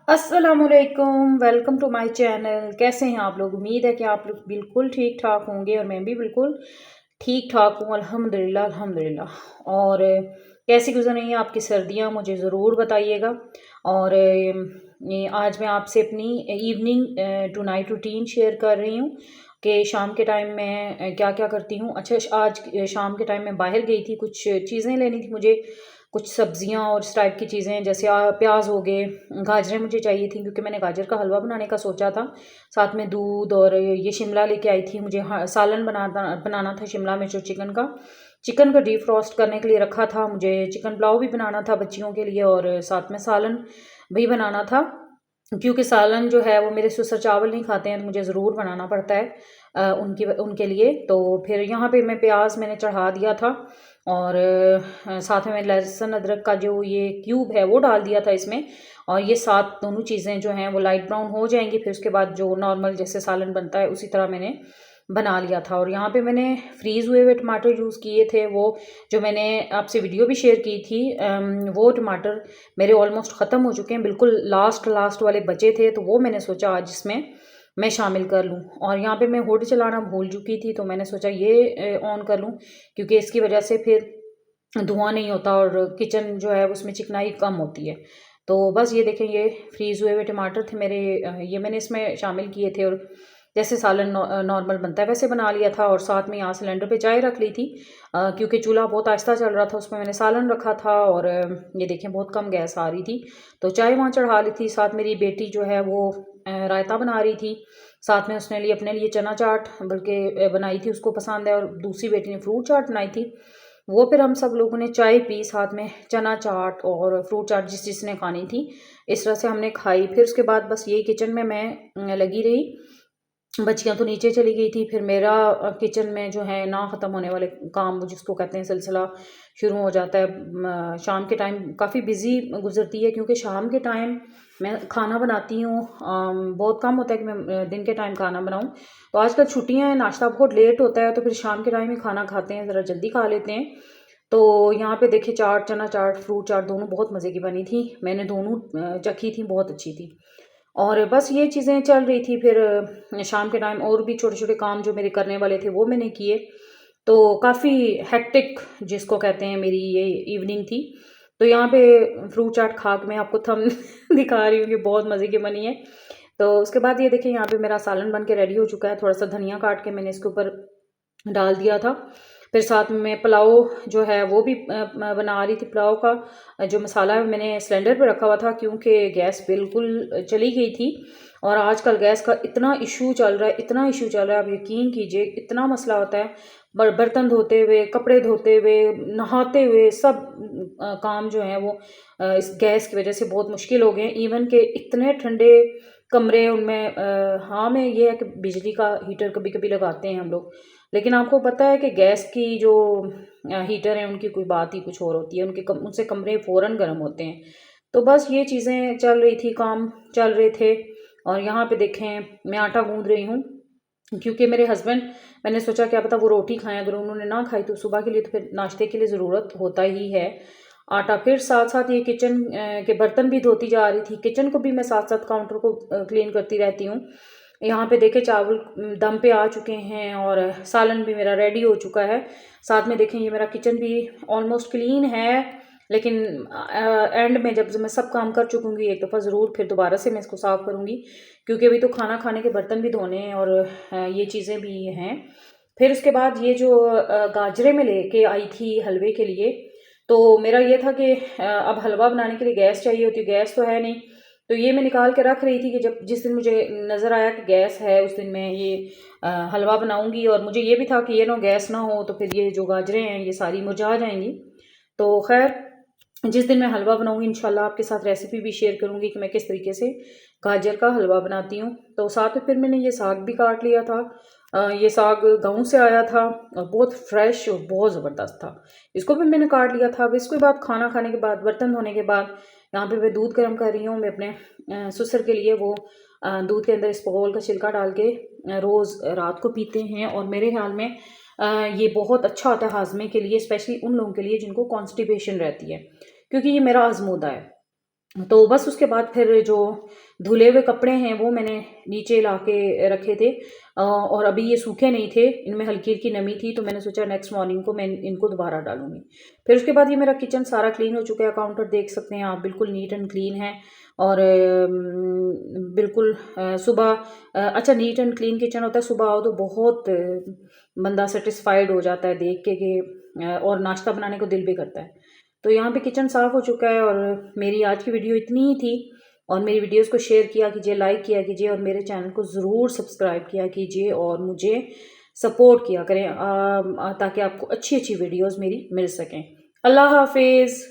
अस्सलामुअलैकुम, welcome to my channel. कैसे हैं आप लोग? उम्मीद है कि आप लोग बिल्कुल ठीक ठाक होंगे और मैं भी बिल्कुल ठीक ठाक हूँ, अल्हम्दुलिल्लाह अल्हम्दुलिल्लाह। और कैसी गुजर रही हैं आपकी सर्दियाँ, मुझे ज़रूर बताइएगा। और ये आज मैं आपसे अपनी evening to night routine share कर रही हूँ कि शाम के टाइम मैं क्या क्या करती हूँ। अच्छा, आज शाम के टाइम मैं बाहर गई थी, कुछ चीज़ें लेनी थी मुझे, कुछ सब्जियां और इस टाइप की चीज़ें, जैसे प्याज हो गए, गाजरें मुझे चाहिए थी क्योंकि मैंने गाजर का हलवा बनाने का सोचा था। साथ में दूध और ये शिमला लेके आई थी मुझे, सालन बनाना बनाना था शिमला मिर्च और चिकन का डीप फ्रॉस्ट करने के लिए रखा था। मुझे चिकन पुलाव भी बनाना था बच्चियों के लिए और साथ में सालन भी बनाना था, क्योंकि सालन जो है वो मेरे ससुर चावल नहीं खाते हैं तो मुझे ज़रूर बनाना पड़ता है उनके लिए। तो फिर यहाँ पे मैं प्याज मैंने चढ़ा दिया था और साथ में मैं लहसुन अदरक का जो ये क्यूब है वो डाल दिया था इसमें। और ये साथ दोनों चीज़ें जो हैं वो लाइट ब्राउन हो जाएंगी, फिर उसके बाद जो नॉर्मल जैसे सालन बनता है उसी तरह मैंने बना लिया था। और यहाँ पे मैंने फ्रीज़ हुए हुए टमाटर यूज़ किए थे, वो जो मैंने आपसे वीडियो भी शेयर की थी। वो टमाटर मेरे ऑलमोस्ट ख़त्म हो चुके हैं, बिल्कुल लास्ट लास्ट वाले बचे थे, तो वो मैंने सोचा आज इसमें मैं शामिल कर लूँ। और यहाँ पे मैं हुड चलाना भूल चुकी थी तो मैंने सोचा ये ऑन कर लूँ, क्योंकि इसकी वजह से फिर धुआं नहीं होता और किचन जो है उसमें चिकनाई कम होती है। तो बस ये देखें, ये फ्रीज़ हुए हुए टमाटर थे मेरे, ये मैंने इसमें शामिल किए थे और जैसे सालन नॉर्मल बनता है वैसे बना लिया था। और साथ में यहाँ सिलेंडर पे चाय रख ली थी, क्योंकि चूल्हा बहुत आहिस्ता चल रहा था, उसमें मैंने सालन रखा था। और ये देखें बहुत कम गैस आ रही थी तो चाय वहाँ चढ़ा ली थी। साथ मेरी बेटी जो है वो रायता बना रही थी, साथ में उसने लिए अपने लिए चना चाट बल्कि बनाई थी, उसको पसंद है। और दूसरी बेटी ने फ्रूट चाट बनाई थी, वो फिर हम सब लोगों ने चाय पी, साथ में चना चाट और फ्रूट चाट जिस जिसने खानी थी इस तरह से हमने खाई। फिर उसके बाद बस यही किचन में मैं लगी रही, बच्चियां तो नीचे चली गई थी। फिर मेरा किचन में जो है ना ख़त्म होने वाले काम, जिसको कहते हैं सिलसिला, शुरू हो जाता है। शाम के टाइम काफ़ी बिजी गुजरती है, क्योंकि शाम के टाइम मैं खाना बनाती हूँ। बहुत कम होता है कि मैं दिन के टाइम खाना बनाऊँ। तो आजकल छुट्टियाँ हैं, नाश्ता बहुत लेट होता है, तो फिर शाम के टाइम ही खाना खाते हैं, ज़रा जल्दी खा लेते हैं। तो यहाँ पे देखिए, चाट, चना चाट, फ्रूट चाट दोनों बहुत मज़े की बनी थी, मैंने दोनों चखी थी, बहुत अच्छी थी। और बस ये चीज़ें चल रही थी। फिर शाम के टाइम और भी छोटे छोटे काम जो मेरे करने वाले थे वो मैंने किए। तो काफ़ी हेक्टिक जिसको कहते हैं मेरी ये इवनिंग थी। तो यहाँ पे फ्रूट चाट खा के मैं आपको थम दिखा रही हूँ कि बहुत मज़े की बनी है। तो उसके बाद ये देखिए, यहाँ पे मेरा सालन बन के रेडी हो चुका है। थोड़ा सा धनिया काट के मैंने इसके ऊपर डाल दिया था। फिर साथ में पुलाव जो है वो भी बना रही थी। पुलाव का जो मसाला है मैंने सिलेंडर पे रखा हुआ था, क्योंकि गैस बिल्कुल चली गई थी। और आजकल गैस का इतना इशू चल रहा है, इतना इशू चल रहा है, आप यकीन कीजिए, इतना मसला होता है। बर्तन धोते हुए, कपड़े धोते हुए, नहाते हुए, सब काम जो है वो इस गैस की वजह से बहुत मुश्किल हो गए हैं। इवन के इतने ठंडे कमरे उनमें, हाँ में ये है कि बिजली का हीटर कभी कभी लगाते हैं हम लोग, लेकिन आपको पता है कि गैस की जो हीटर हैं उनकी कोई बात ही कुछ और होती है, उनसे कमरे फ़ौरन गर्म होते हैं। तो बस ये चीज़ें चल रही थी, काम चल रहे थे। और यहाँ पे देखें, मैं आटा गूंद रही हूँ, क्योंकि मेरे हस्बैंड, मैंने सोचा क्या पता वो रोटी खाएं, अगर उन्होंने ना खाई तो सुबह के लिए तो फिर नाश्ते के लिए ज़रूरत होता ही है आटा। फिर साथ साथ ये किचन के बर्तन भी धोती जा रही थी, किचन को भी मैं साथ साथ काउंटर को क्लीन करती रहती हूँ। यहाँ पे देखे चावल दम पे आ चुके हैं और सालन भी मेरा रेडी हो चुका है। साथ में देखें, ये मेरा किचन भी ऑलमोस्ट क्लीन है, लेकिन एंड में जब मैं सब काम कर चुकूँगी एक दफ़ा ज़रूर फिर दोबारा से मैं इसको साफ़ करूँगी, क्योंकि अभी तो खाना खाने के बर्तन भी धोने हैं और ये चीज़ें भी हैं। फिर उसके बाद ये जो गाजरें मैं लेके आई थी हलवे के लिए, तो मेरा ये था कि अब हलवा बनाने के लिए गैस चाहिए होती है, गैस तो है नहीं। तो ये मैं निकाल के रख रही थी कि जब जिस दिन मुझे नज़र आया कि गैस है उस दिन मैं ये हलवा बनाऊंगी। और मुझे ये भी था कि ये ना गैस ना हो तो फिर ये जो गाजरें हैं ये सारी मुरझा जाएंगी। तो खैर, जिस दिन मैं हलवा बनाऊंगी इंशाल्लाह आपके साथ रेसिपी भी शेयर करूंगी कि मैं किस तरीके से गाजर का हलवा बनाती हूँ। तो साथ में फिर मैंने ये साग भी काट लिया था। ये साग गाँव से आया था और बहुत फ्रेश और बहुत ज़बरदस्त था, इसको भी मैंने काट लिया था। अब इसके बाद खाना खाने के बाद, बर्तन धोने के बाद, यहाँ पे मैं दूध गर्म कर रही हूँ। मैं अपने ससुर के लिए वो दूध के अंदर इसबगोल का छिलका डाल के रोज़ रात को पीते हैं। और मेरे ख्याल में ये बहुत अच्छा होता है हाजमे के लिए, स्पेशली उन लोगों के लिए जिनको कॉन्स्टिपेशन रहती है, क्योंकि ये मेरा आजमूदा है। तो बस उसके बाद फिर जो धुले हुए कपड़े हैं वो मैंने नीचे ला के रखे थे, और अभी ये सूखे नहीं थे, इनमें हल्की हल्की नमी थी, तो मैंने सोचा नेक्स्ट मॉर्निंग को मैं इनको दोबारा डालूंगी। फिर उसके बाद ये मेरा किचन सारा क्लीन हो चुका है, काउंटर देख सकते हैं आप बिल्कुल नीट एंड क्लीन है। और बिल्कुल सुबह अच्छा नीट एंड क्लीन किचन होता है, सुबह आओ तो बहुत बंदा सेटिस्फाइड हो जाता है देख के कि और नाश्ता बनाने को दिल भी करता है। तो यहाँ पे किचन साफ़ हो चुका है, और मेरी आज की वीडियो इतनी ही थी। और मेरी वीडियोस को शेयर किया कीजिए, लाइक किया कीजिए, और मेरे चैनल को ज़रूर सब्सक्राइब किया कीजिए और मुझे सपोर्ट किया करें, ताकि आपको अच्छी अच्छी वीडियोस मेरी मिल सकें। अल्लाह हाफिज़।